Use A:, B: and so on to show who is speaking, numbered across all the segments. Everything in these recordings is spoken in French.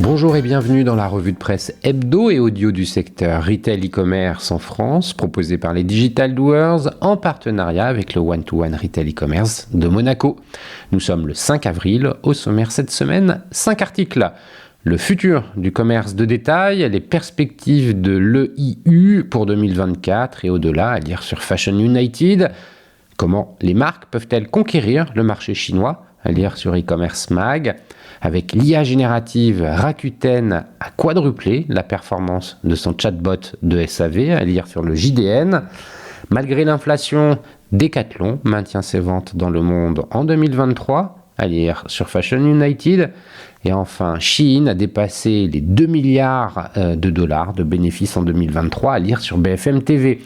A: Bonjour et bienvenue dans la revue de presse hebdo et audio du secteur retail e-commerce en France, proposée par les Digital Doers en partenariat avec le One-to-One Retail e-commerce de Monaco. Nous sommes le 5 avril, au sommaire cette semaine, 5 articles. Le futur du commerce de détail, les perspectives de l'EIU pour 2024 et au-delà, à lire sur Fashion United. Comment les marques peuvent-elles conquérir le marché chinois, à lire sur e-commerce mag. Avec l'IA générative, Rakuten a quadruplé la performance de son chatbot de SAV, à lire sur le JDN. Malgré l'inflation, Decathlon maintient ses ventes dans le monde en 2023, à lire sur Fashion United. Et enfin, Shein a dépassé les 2 milliards de dollars de bénéfices en 2023, à lire sur BFM TV.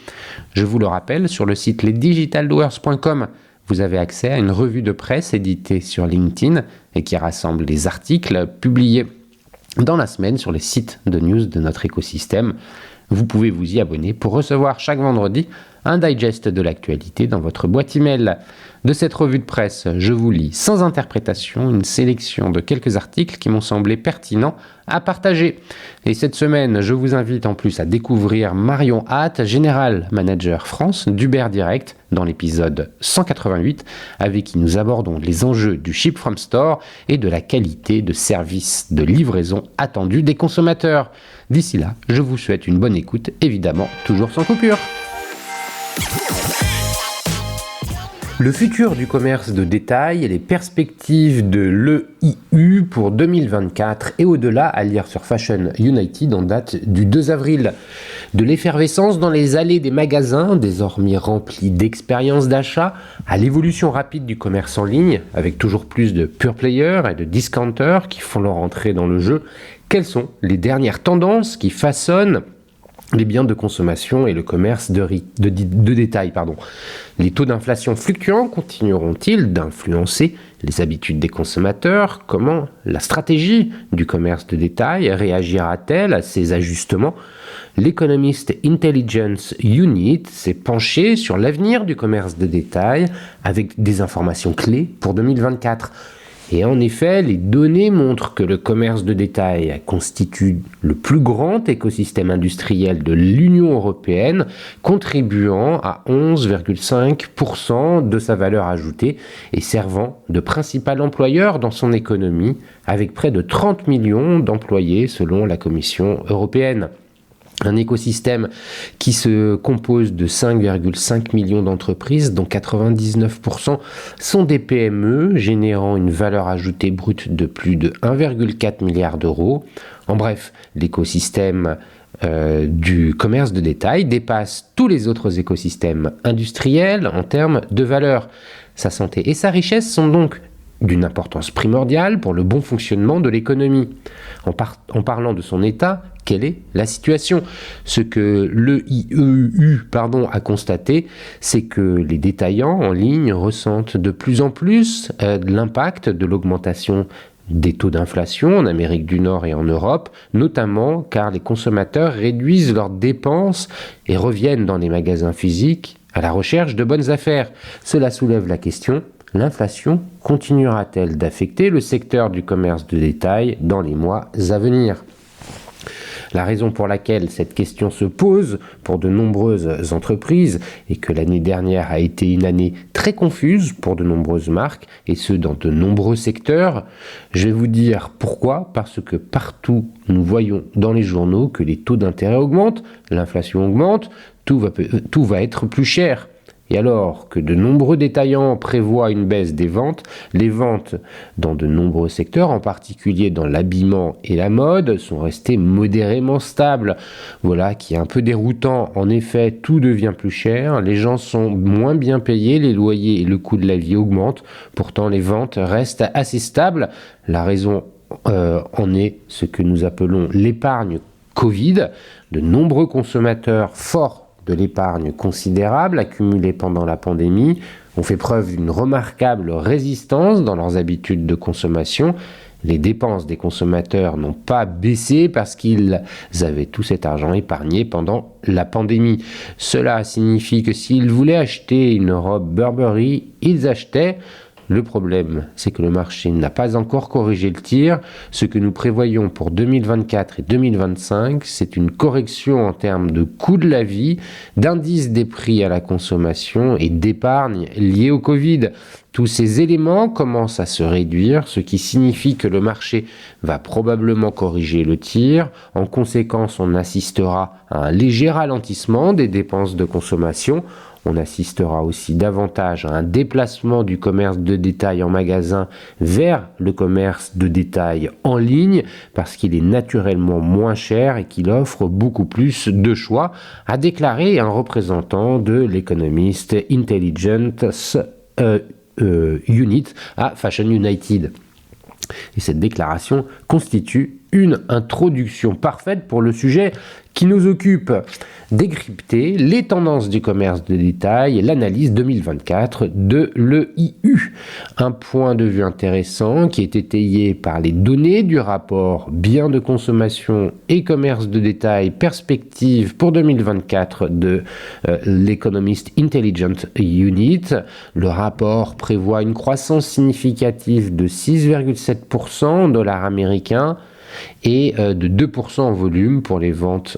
A: Je vous le rappelle, sur le site lesdigitaldoers.com, vous avez accès à une revue de presse éditée sur LinkedIn et qui rassemble les articles publiés dans la semaine sur les sites de news de notre écosystème. Vous pouvez vous y abonner pour recevoir chaque vendredi un digest de l'actualité dans votre boîte email. De cette revue de presse, je vous lis sans interprétation une sélection de quelques articles qui m'ont semblé pertinents à partager. Et cette semaine, je vous invite en plus à découvrir Marion Hatt, General Manager France d'Uber Direct, dans l'épisode 188, avec qui nous abordons les enjeux du Ship from Store et de la qualité de service de livraison attendue des consommateurs. D'ici là, je vous souhaite une bonne écoute, évidemment, toujours sans coupure. Le futur du commerce de détail et les perspectives de l'EIU pour 2024 et au-delà, à lire sur Fashion United en date du 2 avril. De l'effervescence dans les allées des magasins, désormais remplis d'expériences d'achat, à l'évolution rapide du commerce en ligne, avec toujours plus de pure players et de discounters qui font leur entrée dans le jeu, quelles sont les dernières tendances qui façonnent les biens de consommation et le commerce de détail. Les taux d'inflation fluctuants continueront-ils d'influencer les habitudes des consommateurs? Comment la stratégie du commerce de détail réagira-t-elle à ces ajustements? L'Economist Intelligence Unit s'est penché sur l'avenir du commerce de détail avec des informations clés pour 2024. Et en effet, les données montrent que le commerce de détail constitue le plus grand écosystème industriel de l'Union européenne, contribuant à 11,5% de sa valeur ajoutée et servant de principal employeur dans son économie, avec près de 30 millions d'employés selon la Commission européenne. Un écosystème qui se compose de 5,5 millions d'entreprises, dont 99% sont des PME, générant une valeur ajoutée brute de plus de 1,4 milliard d'euros. En bref, l'écosystème du commerce de détail dépasse tous les autres écosystèmes industriels en termes de valeur. Sa santé et sa richesse sont donc d'une importance primordiale pour le bon fonctionnement de l'économie. En parlant de son état, quelle est la situation? Ce que l'EIU a constaté, c'est que les détaillants en ligne ressentent de plus en plus l'impact de l'augmentation des taux d'inflation en Amérique du Nord et en Europe, notamment car les consommateurs réduisent leurs dépenses et reviennent dans les magasins physiques à la recherche de bonnes affaires. Cela soulève la question: l'inflation continuera-t-elle d'affecter le secteur du commerce de détail dans les mois à venir? La raison pour laquelle cette question se pose pour de nombreuses entreprises et que l'année dernière a été une année très confuse pour de nombreuses marques, et ce dans de nombreux secteurs, je vais vous dire pourquoi. Parce que partout nous voyons dans les journaux que les taux d'intérêt augmentent, l'inflation augmente, tout va être plus cher. Et alors que de nombreux détaillants prévoient une baisse des ventes, les ventes dans de nombreux secteurs, en particulier dans l'habillement et la mode, sont restées modérément stables. Voilà qui est un peu déroutant. En effet, tout devient plus cher, les gens sont moins bien payés, les loyers et le coût de la vie augmentent. Pourtant, les ventes restent assez stables. La raison en est ce que nous appelons l'épargne Covid. De nombreux consommateurs forts de l'épargne considérable accumulée pendant la pandémie ont fait preuve d'une remarquable résistance dans leurs habitudes de consommation. Les dépenses des consommateurs n'ont pas baissé parce qu'ils avaient tout cet argent épargné pendant la pandémie. Cela signifie que s'ils voulaient acheter une robe Burberry, ils achetaient. Le problème, c'est que le marché n'a pas encore corrigé le tir. Ce que nous prévoyons pour 2024 et 2025, c'est une correction en termes de coût de la vie, d'indice des prix à la consommation et d'épargne liée au Covid. Tous ces éléments commencent à se réduire, ce qui signifie que le marché va probablement corriger le tir. En conséquence, on assistera à un léger ralentissement des dépenses de consommation. On assistera aussi davantage à un déplacement du commerce de détail en magasin vers le commerce de détail en ligne parce qu'il est naturellement moins cher et qu'il offre beaucoup plus de choix, a déclaré un représentant de l'Economist Intelligence Unit à Fashion United. Et cette déclaration constitue une introduction parfaite pour le sujet qui nous occupe. Décrypter les tendances du commerce de détail et l'analyse 2024 de l'EIU. Un point de vue intéressant qui est étayé par les données du rapport biens de consommation et commerce de détail perspective pour 2024 de l'Economist Intelligence Unit. Le rapport prévoit une croissance significative de 6,7% en dollars américains et de 2% en volume pour les ventes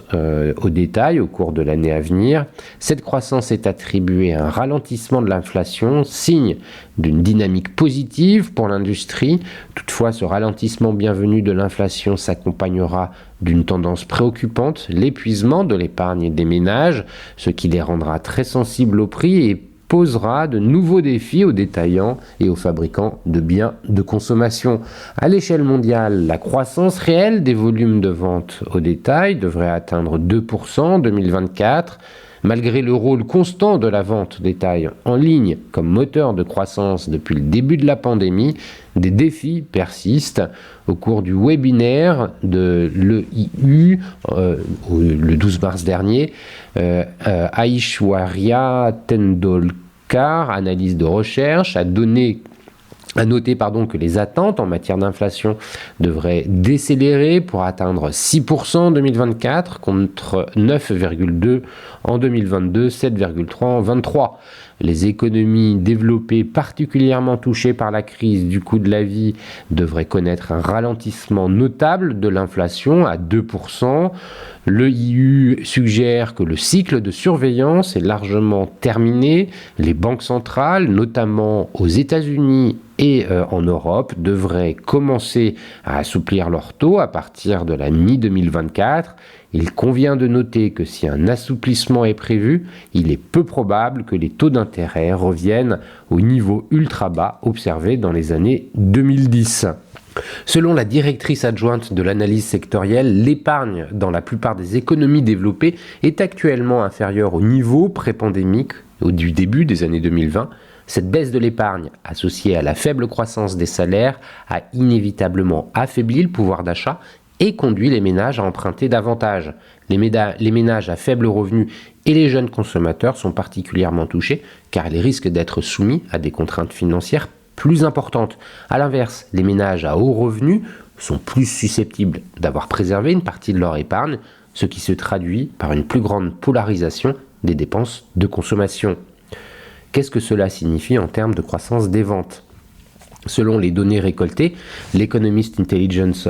A: au détail au cours de l'année à venir. Cette croissance est attribuée à un ralentissement de l'inflation, signe d'une dynamique positive pour l'industrie. Toutefois, ce ralentissement bienvenu de l'inflation s'accompagnera d'une tendance préoccupante, l'épuisement de l'épargne des ménages, ce qui les rendra très sensibles au prix et posera de nouveaux défis aux détaillants et aux fabricants de biens de consommation. À l'échelle mondiale, la croissance réelle des volumes de vente au détail devrait atteindre 2% en 2024. Malgré le rôle constant de la vente au détail en ligne comme moteur de croissance depuis le début de la pandémie, des défis persistent. Au cours du webinaire de l'EIU le 12 mars dernier, Aishwarya Tendolkar, analyse de recherche, a noté que les attentes en matière d'inflation devraient décélérer pour atteindre 6% en 2024 contre 9,2% en 2022, 7,3% en 2023. Les économies développées particulièrement touchées par la crise du coût de la vie devraient connaître un ralentissement notable de l'inflation à 2%. L'EIU suggère que le cycle de surveillance est largement terminé. Les banques centrales, notamment aux États-Unis et en Europe, devraient commencer à assouplir leurs taux à partir de la mi-2024. Il convient de noter que si un assouplissement est prévu, il est peu probable que les taux d'intérêt reviennent au niveau ultra bas observé dans les années 2010. Selon la directrice adjointe de l'analyse sectorielle, l'épargne dans la plupart des économies développées est actuellement inférieure au niveau pré-pandémique du début des années 2020. Cette baisse de l'épargne, associée à la faible croissance des salaires, a inévitablement affaibli le pouvoir d'achat et conduit les ménages à emprunter davantage. Les ménages à faible revenu et les jeunes consommateurs sont particulièrement touchés car ils risquent d'être soumis à des contraintes financières plus importantes. A l'inverse, les ménages à haut revenu sont plus susceptibles d'avoir préservé une partie de leur épargne, ce qui se traduit par une plus grande polarisation des dépenses de consommation. Qu'est-ce que cela signifie en termes de croissance des ventes ? Selon les données récoltées, l'Economist Intelligence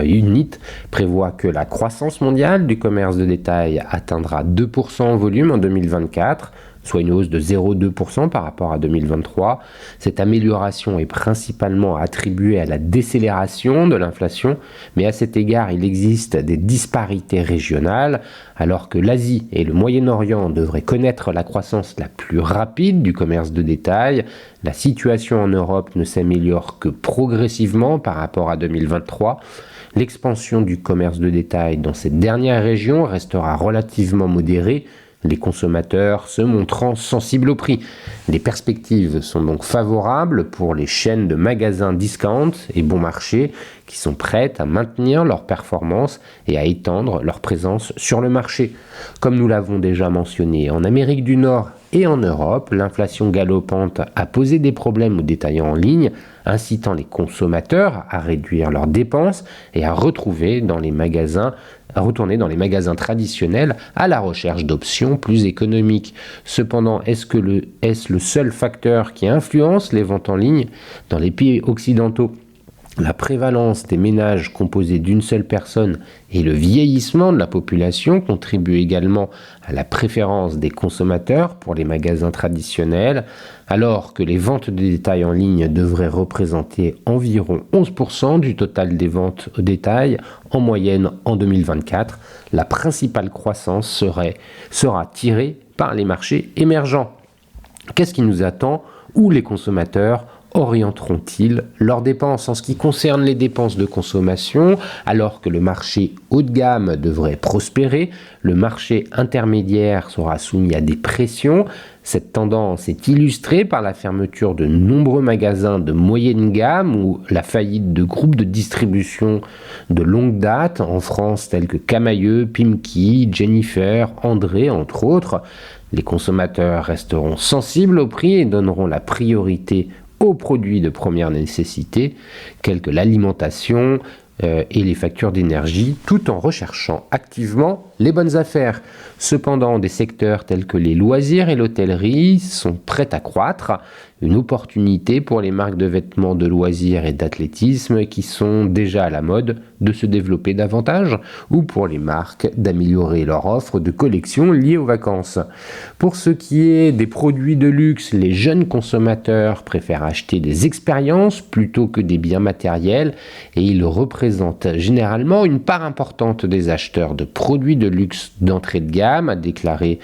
A: Unit prévoit que la croissance mondiale du commerce de détail atteindra 2% en volume en 2024, soit une hausse de 0,2% par rapport à 2023. Cette amélioration est principalement attribuée à la décélération de l'inflation, mais à cet égard, il existe des disparités régionales, alors que l'Asie et le Moyen-Orient devraient connaître la croissance la plus rapide du commerce de détail. La situation en Europe ne s'améliore que progressivement par rapport à 2023. L'expansion du commerce de détail dans cette dernière région restera relativement modérée, les consommateurs se montrant sensibles au prix. Les perspectives sont donc favorables pour les chaînes de magasins discount et bon marché qui sont prêtes à maintenir leur performance et à étendre leur présence sur le marché. Comme nous l'avons déjà mentionné, en Amérique du Nord et en Europe, l'inflation galopante a posé des problèmes aux détaillants en ligne, incitant les consommateurs à réduire leurs dépenses et à retrouver dans les magasins retourner dans les magasins traditionnels à la recherche d'options plus économiques. Cependant, est-ce le seul facteur qui influence les ventes en ligne dans les pays occidentaux? La prévalence des ménages composés d'une seule personne et le vieillissement de la population contribuent également à la préférence des consommateurs pour les magasins traditionnels, alors que les ventes de détail en ligne devraient représenter environ 11% du total des ventes au détail en moyenne en 2024. La principale croissance sera tirée par les marchés émergents. Qu'est-ce qui nous attend? Où les consommateurs orienteront-ils leurs dépenses? En ce qui concerne les dépenses de consommation, alors que le marché haut de gamme devrait prospérer, le marché intermédiaire sera soumis à des pressions. Cette tendance est illustrée par la fermeture de nombreux magasins de moyenne gamme ou la faillite de groupes de distribution de longue date en France tels que Camaïeu, Pimki, Jennifer, André, entre autres. Les consommateurs resteront sensibles au prix et donneront la priorité aux produits de première nécessité, tels que l'alimentation et les factures d'énergie, tout en recherchant activement les bonnes affaires. Cependant, des secteurs tels que les loisirs et l'hôtellerie sont prêts à croître, une opportunité pour les marques de vêtements de loisirs et d'athlétisme qui sont déjà à la mode de se développer davantage, ou pour les marques d'améliorer leur offre de collection liée aux vacances. Pour ce qui est des produits de luxe, les jeunes consommateurs préfèrent acheter des expériences plutôt que des biens matériels et ils représentent généralement une part importante des acheteurs de produits de luxe d'entrée de gamme, a déclaré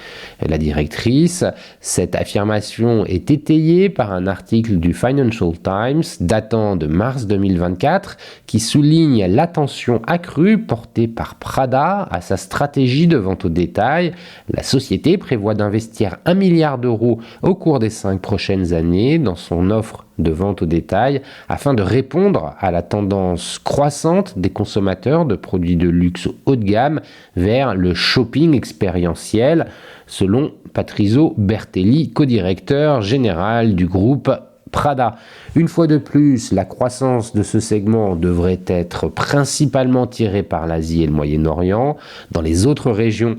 A: la directrice. Cette affirmation est étayée par un article du Financial Times datant de mars 2024 qui souligne l'attention accrue portée par Prada à sa stratégie de vente au détail. La société prévoit d'investir 1 milliard d'euros au cours des 5 prochaines années dans son offre de vente au détail afin de répondre à la tendance croissante des consommateurs de produits de luxe haut de gamme vers le shopping expérientiel, selon Patrizio Bertelli, co-directeur général du groupe Prada. Une fois de plus, la croissance de ce segment devrait être principalement tirée par l'Asie et le Moyen-Orient. Dans les autres régions,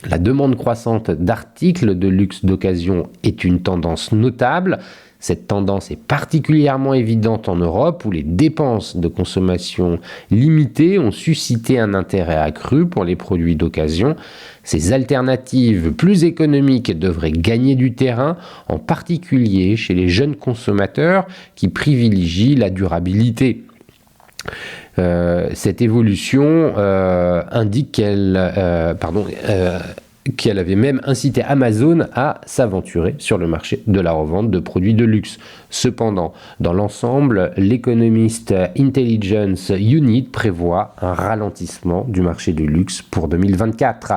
A: la demande croissante d'articles de luxe d'occasion est une tendance notable. Cette tendance est particulièrement évidente en Europe où les dépenses de consommation limitées ont suscité un intérêt accru pour les produits d'occasion. Ces alternatives plus économiques devraient gagner du terrain, en particulier chez les jeunes consommateurs qui privilégient la durabilité. Cette évolution indique qu'elle avait même incité Amazon à s'aventurer sur le marché de la revente de produits de luxe. Cependant, dans l'ensemble, l'économiste Intelligence Unit prévoit un ralentissement du marché du luxe pour 2024.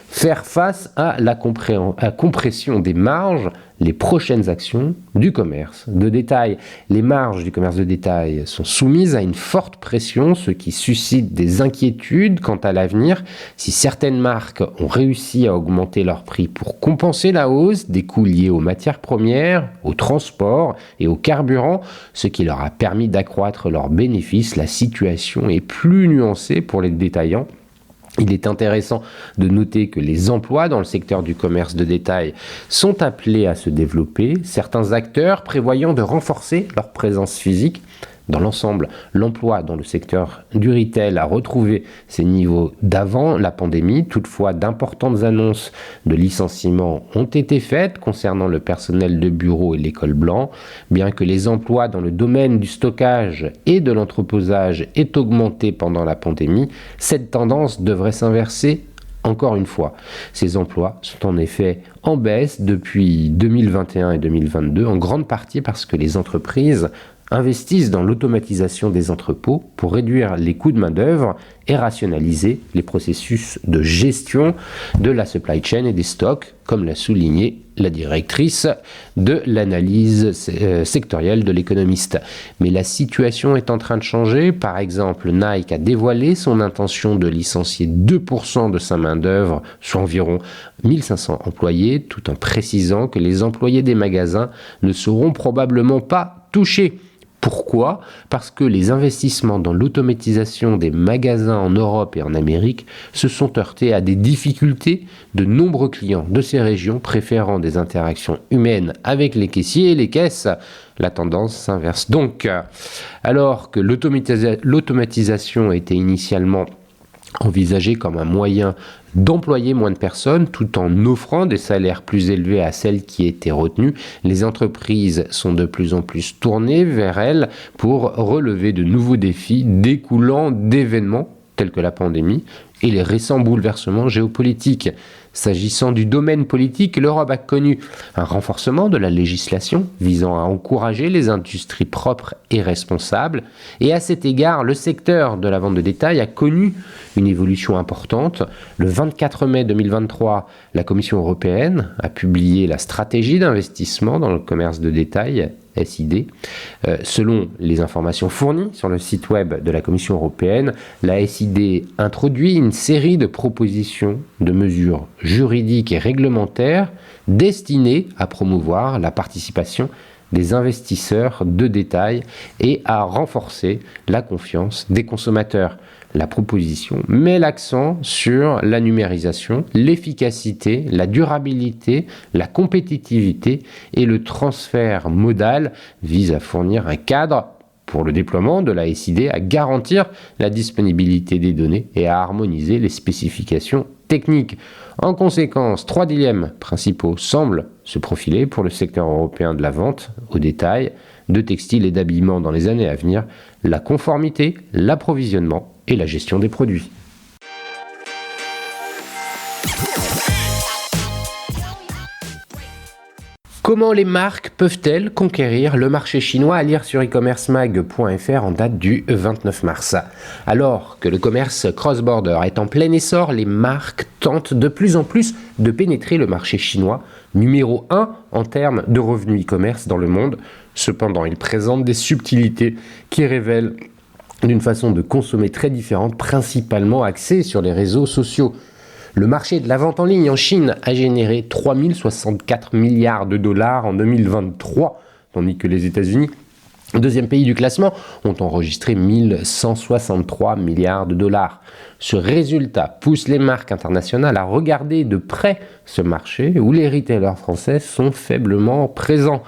A: Faire face à la compression des marges, les prochaines actions du commerce de détail. Les marges du commerce de détail sont soumises à une forte pression, ce qui suscite des inquiétudes quant à l'avenir. Si certaines marques ont réussi à augmenter leurs prix pour compenser la hausse des coûts liés aux matières premières, au transport et au carburant, ce qui leur a permis d'accroître leurs bénéfices, la situation est plus nuancée pour les détaillants. Il est intéressant de noter que les emplois dans le secteur du commerce de détail sont appelés à se développer, certains acteurs prévoyant de renforcer leur présence physique. Dans l'ensemble, l'emploi dans le secteur du retail a retrouvé ses niveaux d'avant la pandémie. Toutefois, d'importantes annonces de licenciements ont été faites concernant le personnel de bureau et l'école blanc. Bien que les emplois dans le domaine du stockage et de l'entreposage aient augmenté pendant la pandémie, cette tendance devrait s'inverser encore une fois. Ces emplois sont en effet en baisse depuis 2021 et 2022, en grande partie parce que les entreprises investissent dans l'automatisation des entrepôts pour réduire les coûts de main-d'œuvre et rationaliser les processus de gestion de la supply chain et des stocks, comme l'a souligné la directrice de l'analyse sectorielle de l'économiste. Mais la situation est en train de changer. Par exemple, Nike a dévoilé son intention de licencier 2% de sa main-d'œuvre, soit environ 1500 employés, tout en précisant que les employés des magasins ne seront probablement pas touchés. Pourquoi ? Parce que les investissements dans l'automatisation des magasins en Europe et en Amérique se sont heurtés à des difficultés de nombreux clients de ces régions préférant des interactions humaines avec les caissiers et les caisses. La tendance s'inverse donc. Alors que l'automatisation était initialement envisagée comme un moyen d'employer moins de personnes tout en offrant des salaires plus élevés à celles qui étaient retenues, les entreprises sont de plus en plus tournées vers elles pour relever de nouveaux défis découlant d'événements tels que la pandémie et les récents bouleversements géopolitiques. S'agissant du domaine politique, l'Europe a connu un renforcement de la législation visant à encourager les industries propres et responsables. Et à cet égard, le secteur de la vente de détail a connu une évolution importante. Le 24 mai 2023, la Commission européenne a publié la stratégie d'investissement dans le commerce de détail, SID. Selon les informations fournies sur le site web de la Commission européenne, la SID introduit une série de propositions de mesures juridiques et réglementaires destinées à promouvoir la participation des investisseurs de détail et à renforcer la confiance des consommateurs. La proposition met l'accent sur la numérisation, l'efficacité, la durabilité, la compétitivité et le transfert modal vise à fournir un cadre pour le déploiement de la SID, à garantir la disponibilité des données et à harmoniser les spécifications techniques. En conséquence, 3 dilemmes principaux semblent se profiler pour le secteur européen de la vente au détail de textiles et d'habillement dans les années à venir: la conformité, l'approvisionnement et la gestion des produits. Comment les marques peuvent-elles conquérir le marché chinois ? À lire sur e-commercemag.fr en date du 29 mars. Alors que le commerce cross-border est en plein essor, les marques tentent de plus en plus de pénétrer le marché chinois, numéro 1 en termes de revenus e-commerce dans le monde. Cependant, il présente des subtilités qui révèlent d'une façon de consommer très différente, principalement axée sur les réseaux sociaux. Le marché de la vente en ligne en Chine a généré 3064 milliards de dollars en 2023, tandis que les États-Unis, deuxième pays du classement, ont enregistré 1163 milliards de dollars. Ce résultat pousse les marques internationales à regarder de près ce marché où les retailers français sont faiblement présents.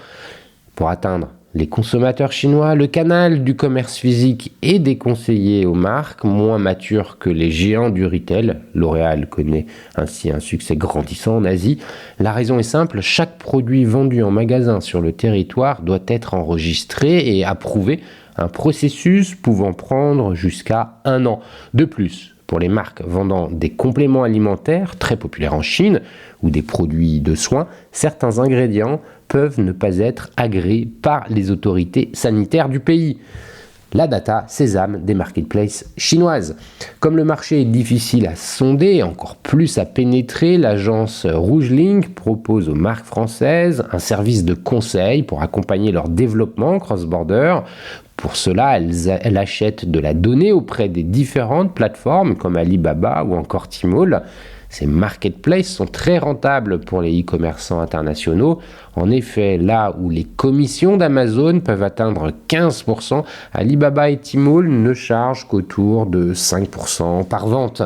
A: Pour atteindre les consommateurs chinois, le canal du commerce physique est déconseillé aux marques moins matures que les géants du retail. L'Oréal connaît ainsi un succès grandissant en Asie. La raison est simple, chaque produit vendu en magasin sur le territoire doit être enregistré et approuvé, un processus pouvant prendre jusqu'à 1 an. De plus, pour les marques vendant des compléments alimentaires très populaires en Chine ou des produits de soins, certains ingrédients peuvent ne pas être agréés par les autorités sanitaires du pays. La data sésame des marketplaces chinoises. Comme le marché est difficile à sonder et encore plus à pénétrer, l'agence Rougelink propose aux marques françaises un service de conseil pour accompagner leur développement cross-border. Pour cela, elle achète de la donnée auprès des différentes plateformes comme Alibaba ou encore Tmall. Ces marketplaces sont très rentables pour les e-commerçants internationaux. En effet, là où les commissions d'Amazon peuvent atteindre 15%, Alibaba et Tmall ne chargent qu'autour de 5% par vente.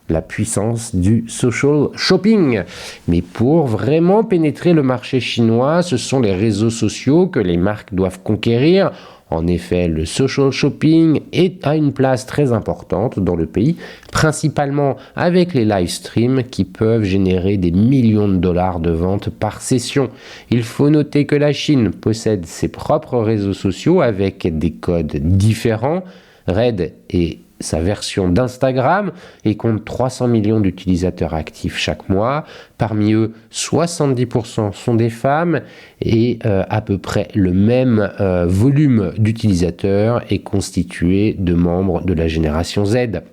A: La puissance du social shopping. Mais pour vraiment pénétrer le marché chinois, ce sont les réseaux sociaux que les marques doivent conquérir. En effet, le social shopping a une place très importante dans le pays, principalement avec les live streams qui peuvent générer des millions de dollars de ventes par session. Il faut noter que la Chine possède ses propres réseaux sociaux avec des codes différents. Red est sa version d'Instagram et compte 300 millions d'utilisateurs actifs chaque mois. Parmi eux, 70% sont des femmes et à peu près le même volume d'utilisateurs est constitué de membres de la génération Z.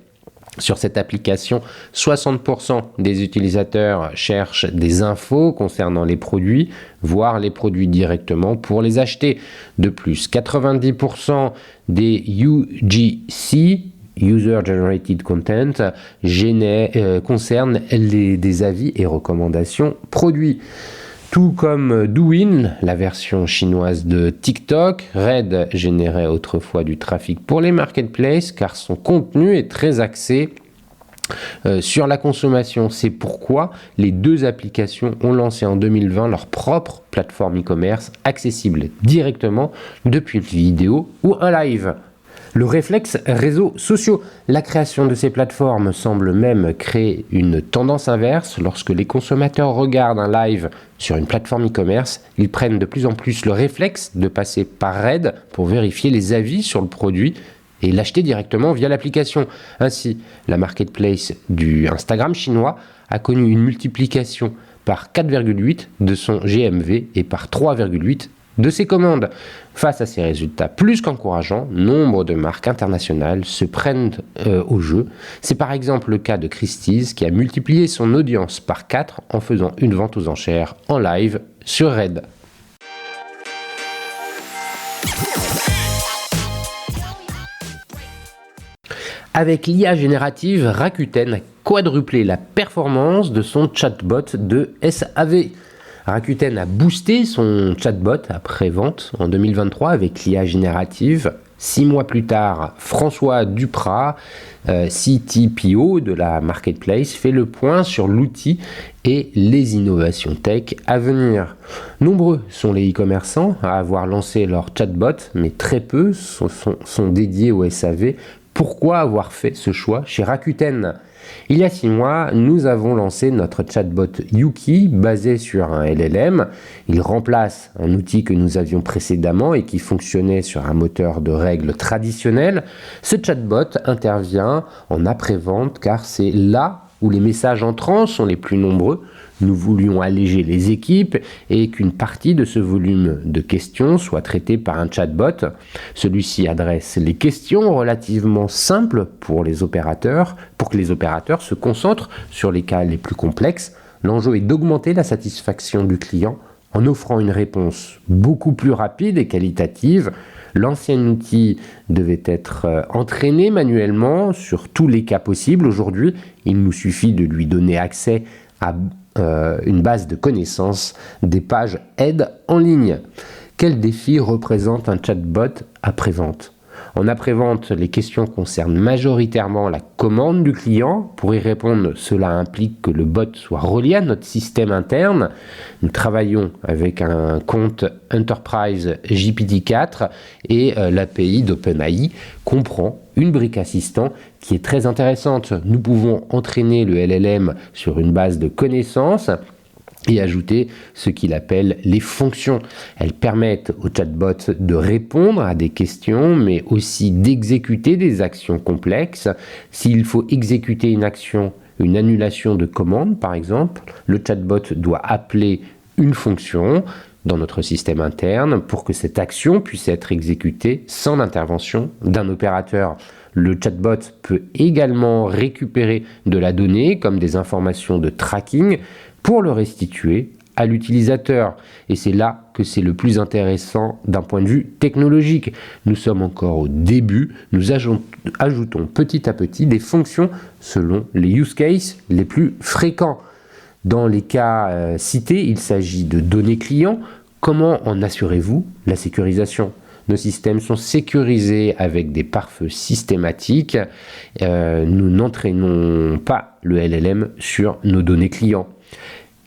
A: Sur cette application, 60% des utilisateurs cherchent des infos concernant les produits, voire les produits directement pour les acheter. De plus, 90% des UGC, User Generated Content, concerne des avis et recommandations produits. Tout comme Douyin, la version chinoise de TikTok, Red générait autrefois du trafic pour les marketplaces car son contenu est très axé sur la consommation. C'est pourquoi les deux applications ont lancé en 2020 leur propre plateforme e-commerce accessible directement depuis une vidéo ou un live. Le réflexe réseaux sociaux. La création de ces plateformes semble même créer une tendance inverse. Lorsque les consommateurs regardent un live sur une plateforme e-commerce, ils prennent de plus en plus le réflexe de passer par Red pour vérifier les avis sur le produit et l'acheter directement via l'application. Ainsi, la marketplace du Instagram chinois a connu une multiplication par 4,8 de son GMV et par 3,8 de ses commandes. Face à ces résultats plus qu'encourageants, nombre de marques internationales se prennent au jeu. C'est par exemple le cas de Christie's qui a multiplié son audience par 4 en faisant une vente aux enchères en live sur Red. Avec l'IA générative, Rakuten a quadruplé la performance de son chatbot de SAV. Rakuten a boosté son chatbot après-vente en 2023 avec l'IA générative. 6 mois plus tard, François Duprat, CTPO de la marketplace, fait le point sur l'outil et les innovations tech à venir. Nombreux sont les e-commerçants à avoir lancé leur chatbot, mais très peu sont dédiés au SAV. Pourquoi avoir fait ce choix chez Rakuten ? Il y a 6 mois, nous avons lancé notre chatbot Yuki basé sur un LLM. Il remplace un outil que nous avions précédemment et qui fonctionnait sur un moteur de règles traditionnel. Ce chatbot intervient en après-vente car c'est là où les messages entrants sont les plus nombreux. Nous voulions alléger les équipes et qu'une partie de ce volume de questions soit traitée par un chatbot. Celui-ci adresse les questions relativement simples pour que les opérateurs se concentrent sur les cas les plus complexes. L'enjeu est d'augmenter la satisfaction du client en offrant une réponse beaucoup plus rapide et qualitative. L'ancien outil devait être entraîné manuellement sur tous les cas possibles. Aujourd'hui, il nous suffit de lui donner accès à une base de connaissances des pages aide en ligne. Quel défi représente un chatbot après-vente ? En après-vente, les questions concernent majoritairement la commande du client. Pour y répondre, cela implique que le bot soit relié à notre système interne. Nous travaillons avec un compte Enterprise GPT-4 et l'API d'OpenAI comprend une brique assistant qui est très intéressante. Nous pouvons entraîner le LLM sur une base de connaissances et ajouter ce qu'il appelle les fonctions. Elles permettent au chatbot de répondre à des questions, mais aussi d'exécuter des actions complexes. S'il faut exécuter une action, une annulation de commande par exemple, le chatbot doit appeler une fonction dans notre système interne pour que cette action puisse être exécutée sans l'intervention d'un opérateur. Le chatbot peut également récupérer de la donnée comme des informations de tracking pour le restituer à l'utilisateur. Et c'est là que c'est le plus intéressant d'un point de vue technologique. Nous sommes encore au début, nous ajoutons petit à petit des fonctions selon les use cases les plus fréquents. Dans les cas cités, il s'agit de données clients. Comment en assurez-vous la sécurisation ? Nos systèmes sont sécurisés avec des pare-feux systématiques. Nous n'entraînons pas le LLM sur nos données clients.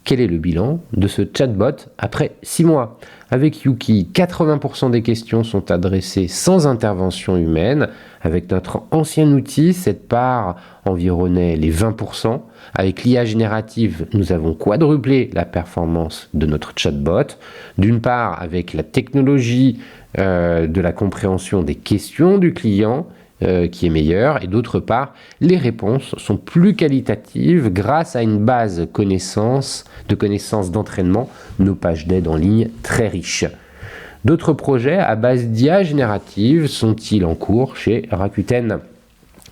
A: Quel est le bilan de ce chatbot après 6 mois ? Avec Yuki, 80% des questions sont adressées sans intervention humaine. Avec notre ancien outil, cette part environnait les 20%. Avec l'IA générative, nous avons quadruplé la performance de notre chatbot. D'une part, avec la technologie de la compréhension des questions du client, qui est meilleure, et d'autre part, les réponses sont plus qualitatives grâce à une base de connaissances d'entraînement, nos pages d'aide en ligne très riches. D'autres projets à base d'IA générative sont-ils en cours chez Rakuten ?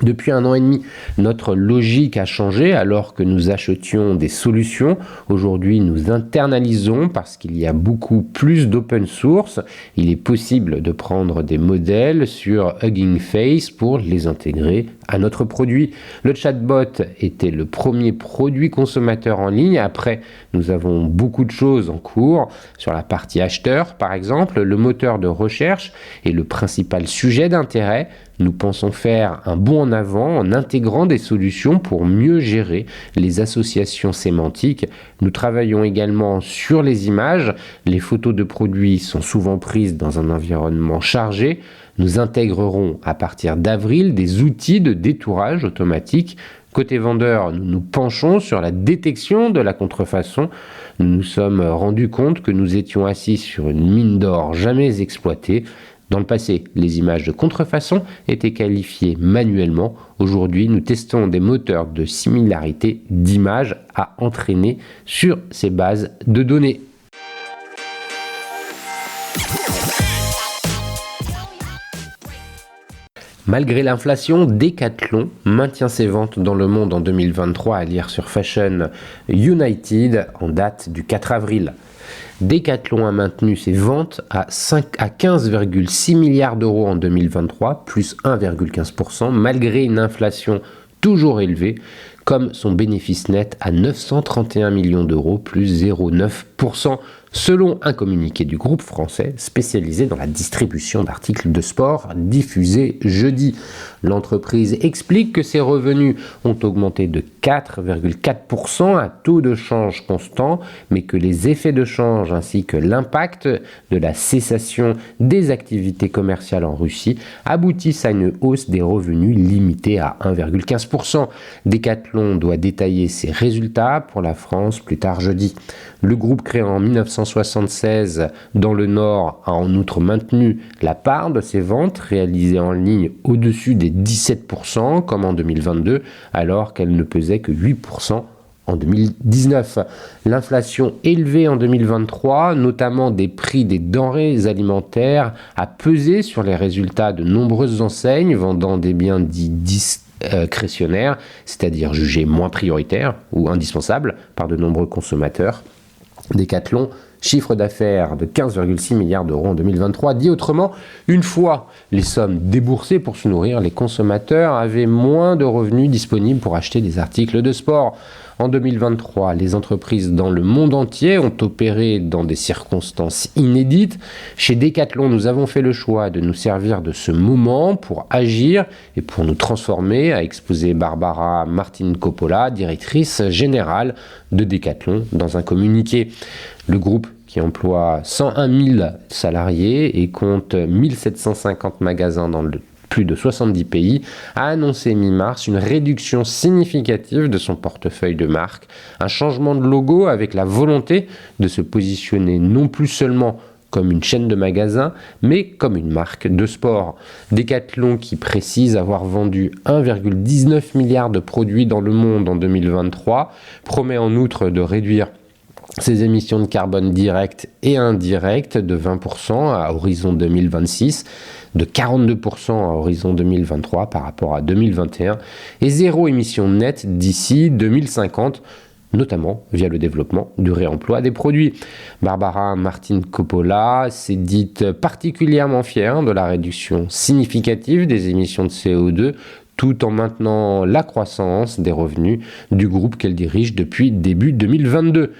A: Depuis 1 an et demi, notre logique a changé. Alors que nous achetions des solutions, aujourd'hui nous internalisons parce qu'il y a beaucoup plus d'open source. Il est possible de prendre des modèles sur Hugging Face pour les intégrer à notre produit. Le chatbot était le premier produit consommateur en ligne. Après, nous avons beaucoup de choses en cours. Sur la partie acheteur, par exemple, le moteur de recherche est le principal sujet d'intérêt. Nous pensons faire un bond en avant en intégrant des solutions pour mieux gérer les associations sémantiques. Nous travaillons également sur les images. Les photos de produits sont souvent prises dans un environnement chargé. Nous intégrerons à partir d'avril des outils de détourage automatique. Côté vendeur, nous nous penchons sur la détection de la contrefaçon. Nous nous sommes rendus compte que nous étions assis sur une mine d'or jamais exploitée. Dans le passé, les images de contrefaçon étaient qualifiées manuellement. Aujourd'hui, nous testons des moteurs de similarité d'images à entraîner sur ces bases de données. Malgré l'inflation, Decathlon maintient ses ventes dans le monde en 2023, à lire sur Fashion United en date du 4 avril. Decathlon a maintenu ses ventes à 15,6 milliards d'euros en 2023, plus 1,15%, malgré une inflation toujours élevée, comme son bénéfice net à 931 millions d'euros, plus 0,9%, selon un communiqué du groupe français spécialisé dans la distribution d'articles de sport diffusé jeudi. L'entreprise explique que ses revenus ont augmenté de 4,4% à taux de change constant, mais que les effets de change ainsi que l'impact de la cessation des activités commerciales en Russie aboutissent à une hausse des revenus limitée à 1,15%. Decathlon doit détailler ses résultats pour la France plus tard jeudi. Le groupe créé en 1976 dans le Nord a en outre maintenu la part de ses ventes réalisées en ligne au-dessus des 17% comme en 2022, alors qu'elle ne pesait que 8% en 2019. L'inflation élevée en 2023, notamment des prix des denrées alimentaires, a pesé sur les résultats de nombreuses enseignes vendant des biens dits discrétionnaires, c'est-à-dire jugés moins prioritaires ou indispensables par de nombreux consommateurs. Decathlon, chiffre d'affaires de 15,6 milliards d'euros en 2023. Dit autrement, une fois les sommes déboursées pour se nourrir, les consommateurs avaient moins de revenus disponibles pour acheter des articles de sport. En 2023, les entreprises dans le monde entier ont opéré dans des circonstances inédites. Chez Decathlon, nous avons fait le choix de nous servir de ce moment pour agir et pour nous transformer, a exposé Barbara Martin Coppola, directrice générale de Decathlon, dans un communiqué. Le groupe, qui emploie 101 000 salariés et compte 1750 magasins dans plus de 70 pays, a annoncé mi-mars une réduction significative de son portefeuille de marques, un changement de logo avec la volonté de se positionner non plus seulement comme une chaîne de magasins, mais comme une marque de sport. Decathlon, qui précise avoir vendu 1,19 milliard de produits dans le monde en 2023, promet en outre de réduire ses émissions de carbone directes et indirectes de 20% à horizon 2026, de 42% à horizon 2023 par rapport à 2021 et zéro émission nette d'ici 2050, notamment via le développement du réemploi des produits. Barbara Martin Coppola s'est dite particulièrement fière de la réduction significative des émissions de CO2 tout en maintenant la croissance des revenus du groupe qu'elle dirige depuis début 2022.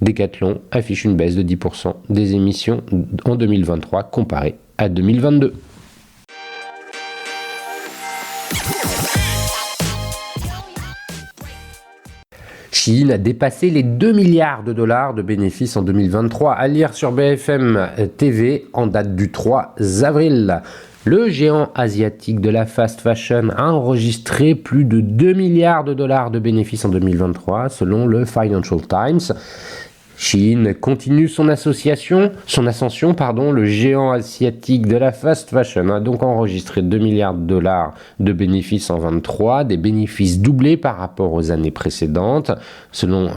A: Decathlon affiche une baisse de 10% des émissions en 2023 comparé à 2022. Shein a dépassé les 2 milliards de dollars de bénéfices en 2023, à lire sur BFM TV en date du 3 avril. Le géant asiatique de la fast fashion a enregistré plus de 2 milliards de dollars de bénéfices en 2023, selon le Financial Times. Shein continue son ascension. Le géant asiatique de la fast fashion a donc enregistré 2 milliards de dollars de bénéfices en 2023, des bénéfices doublés par rapport aux années précédentes. Selon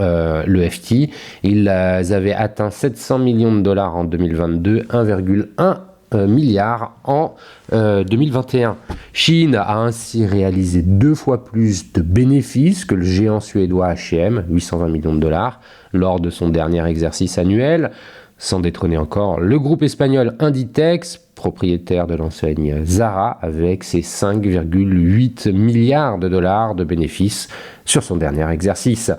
A: le FT, ils avaient atteint 700 millions de dollars en 2022, 1,1 milliards en 2021. Shein a ainsi réalisé 2 fois plus de bénéfices que le géant suédois H&M, 820 millions de dollars, lors de son dernier exercice annuel, sans détrôner encore le groupe espagnol Inditex, propriétaire de l'enseigne Zara, avec ses 5,8 milliards de dollars de bénéfices sur son dernier exercice.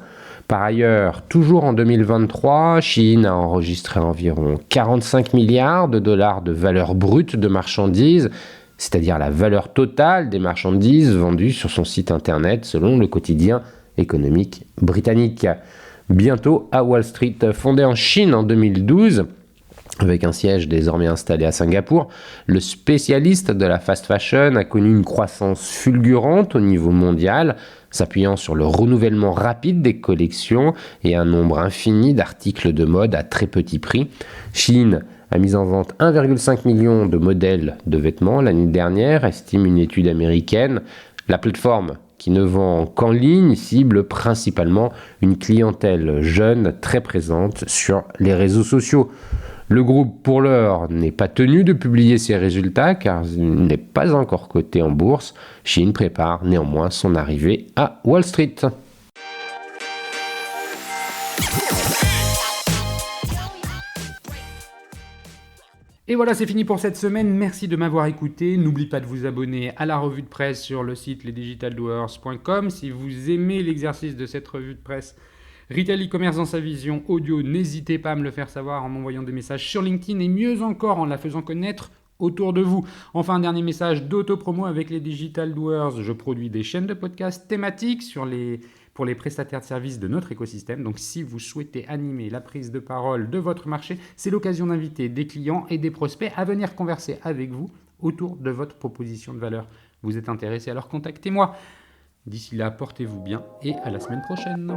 A: Par ailleurs, toujours en 2023, Shein a enregistré environ 45 milliards de dollars de valeur brute de marchandises, c'est-à-dire la valeur totale des marchandises vendues sur son site internet selon le quotidien économique britannique. Bientôt à Wall Street, fondé en Chine en 2012, avec un siège désormais installé à Singapour, le spécialiste de la fast fashion a connu une croissance fulgurante au niveau mondial, s'appuyant sur le renouvellement rapide des collections et un nombre infini d'articles de mode à très petit prix. Shein a mis en vente 1,5 million de modèles de vêtements l'année dernière, estime une étude américaine. La plateforme, qui ne vend qu'en ligne, cible principalement une clientèle jeune très présente sur les réseaux sociaux. Le groupe, pour l'heure, n'est pas tenu de publier ses résultats car il n'est pas encore coté en bourse. Shein prépare néanmoins son arrivée à Wall Street.
B: Et voilà, c'est fini pour cette semaine. Merci de m'avoir écouté. N'oubliez pas de vous abonner à la revue de presse sur le site lesdigitaldoers.com. Si vous aimez l'exercice de cette revue de presse Retail e-commerce dans sa vision audio, n'hésitez pas à me le faire savoir en m'envoyant des messages sur LinkedIn et mieux encore en la faisant connaître autour de vous. Enfin, un dernier message d'auto-promo avec les Digital Doers. Je produis des chaînes de podcasts thématiques pour les prestataires de services de notre écosystème. Donc, si vous souhaitez animer la prise de parole de votre marché, c'est l'occasion d'inviter des clients et des prospects à venir converser avec vous autour de votre proposition de valeur. Vous êtes intéressé, alors contactez-moi. D'ici là, portez-vous bien et à la semaine prochaine.